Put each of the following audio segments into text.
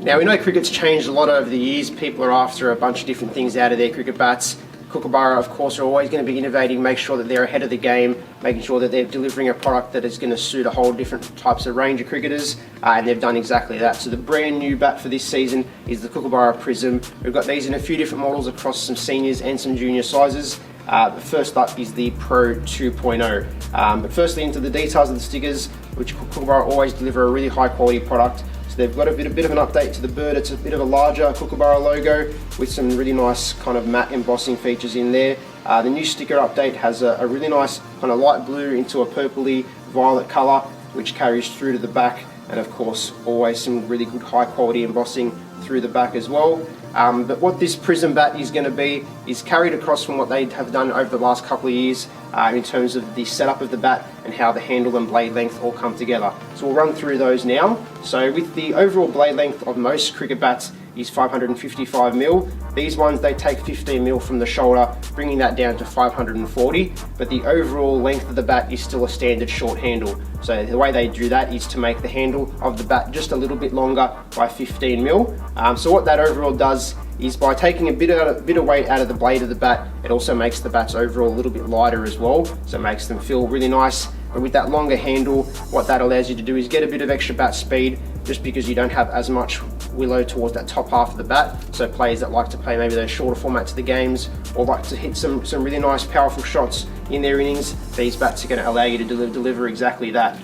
Now we know cricket's changed a lot over the years. People are after a bunch of different things out of their cricket bats. Kookaburra, of course, are always going to be innovating, make sure that they're ahead of the game, making sure that they're delivering a product that is going to suit a whole different types of range of cricketers, and they've done exactly that. So the brand new bat for this season is the Kookaburra Prism. We've got these in a few different models across some seniors and some junior sizes. The first up is the Pro 2.0. But firstly, into the details of the stickers, which Kookaburra always deliver a really high quality product. So they've got a bit of an update to the bird. It's a bit of a larger Kookaburra logo with some really nice kind of matte embossing features in there. The new sticker update has a really nice kind of light blue into a purpley violet colour, which carries through to the back, and of course always some really good high quality embossing through the back as well. But what this Prism bat is going to be is carried across from what they have done over the last couple of years in terms of the setup of the bat and how the handle and blade length all come together. So we'll run through those now. So with the overall blade length of most cricket bats is 555mm. These ones, they take 15mm from the shoulder, bringing that down to 540, but the overall length of the bat is still a standard short handle. So the way they do that is to make the handle of the bat just a little bit longer by 15mm. So what that overall does is, by taking a bit of weight out of the blade of the bat, it also makes the bats overall a little bit lighter as well, so it makes them feel really nice. But with that longer handle, what that allows you to do is get a bit of extra bat speed, just because you don't have as much willow towards that top half of the bat. So players that like to play maybe those shorter formats of the games, or like to hit some really nice powerful shots in their innings, these bats are going to allow you to deliver exactly that.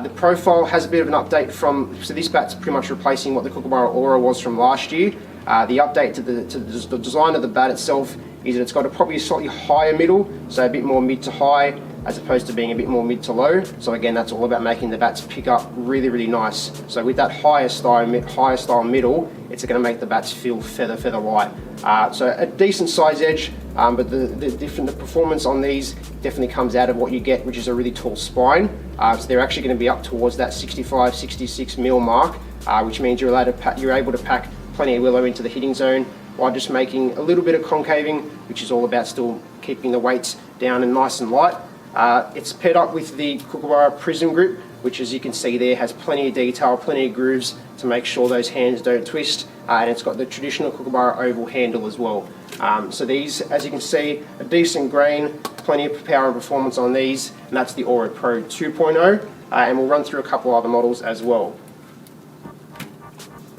The profile has a bit of an update so this bat's pretty much replacing what the Kookaburra Aura was from last year. The update to the design of the bat itself is that it's got probably a slightly higher middle, so a bit more mid to high, as opposed to being a bit more mid to low. So again, that's all about making the bats pick up really, really nice. So with that higher style middle, it's going to make the bats feel feather light. So a decent size edge, but the performance on these definitely comes out of what you get, which is a really tall spine. So they're actually going to be up towards that 65-66mm mark, which means you're able to pack plenty of willow into the hitting zone while just making a little bit of concaving, which is all about still keeping the weights down and nice and light. It's paired up with the Kookaburra Prism grip, which, as you can see there, has plenty of detail, plenty of grooves to make sure those hands don't twist, and it's got the traditional Kookaburra oval handle as well. So these, as you can see, a decent grain, plenty of power and performance on these, and that's the Aura Pro 2.0, and we'll run through a couple other models as well.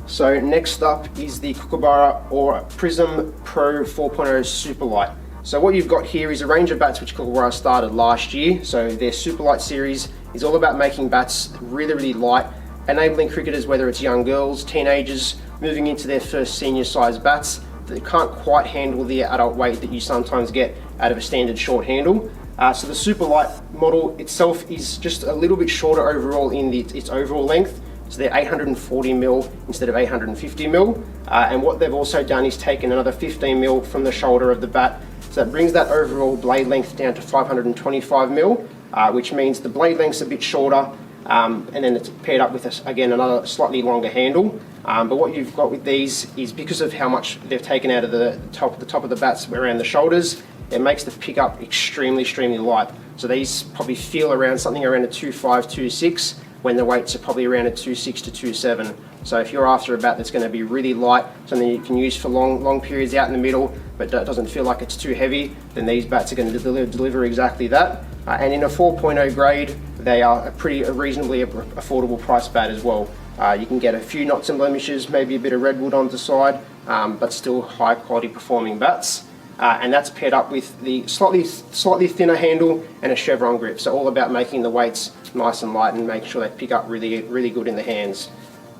So next up is the Kookaburra Aura Prism Pro 4.0 Superlite. So what you've got here is a range of bats which Kookaburra started last year. So their Superlite series is all about making bats really, really light, enabling cricketers, whether it's young girls, teenagers, moving into their first senior size bats that can't quite handle the adult weight that you sometimes get out of a standard short handle. So the Superlite model itself is just a little bit shorter overall in its overall length. So they're 840mm instead of 850mm. And what they've also done is taken another 15mm from the shoulder of the bat. So that brings that overall blade length down to 525mm, which means the blade length's a bit shorter, and then it's paired up with, again, another slightly longer handle. But what you've got with these is, because of how much they've taken out of the top of the bats around the shoulders, it makes the pickup extremely light. So these probably feel around something around a 2.5, 2.6, when the weights are probably around a 2.6 to 2.7. So if you're after a bat that's going to be really light, something you can use for long periods out in the middle, but doesn't feel like it's too heavy, then these bats are going to deliver exactly that. And in a 4.0 grade, they are a reasonably affordable price bat as well. You can get a few knots and blemishes, maybe a bit of redwood on the side, but still high quality performing bats. And that's paired up with the slightly thinner handle and a chevron grip. So all about making the weights nice and light and making sure they pick up really good in the hands.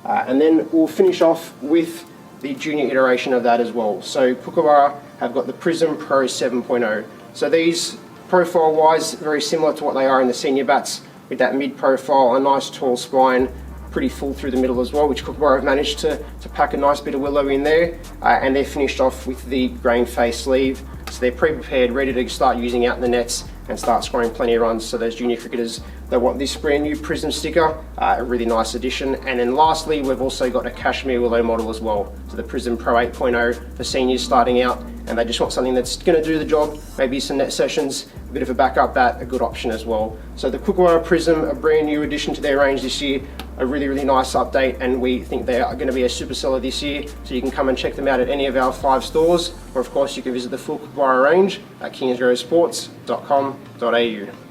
And then we'll finish off with the junior iteration of that as well. So Kookaburra have got the Prism Pro 7.0. So these, profile wise, very similar to what they are in the senior bats, with that mid profile, a nice tall spine, pretty full through the middle as well, which Kookaburra have managed to pack a nice bit of willow in there, and they're finished off with the grain face sleeve. So they're pre-prepared, ready to start using out in the nets and start scoring plenty of runs. So those junior cricketers that want this brand new Prism sticker, a really nice addition. And then lastly, we've also got a cashmere willow model as well. So the Prism Pro 8.0 for seniors starting out, and they just want something that's going to do the job, maybe some net sessions, a bit of a backup bat, a good option as well. So the Kookaburra Prism, a brand new addition to their range this year, a really nice update, and we think they are going to be a super seller this year. So you can come and check them out at any of our 5 stores, or of course you can visit the full Kookaburra range at kingsgrovesports.com.au.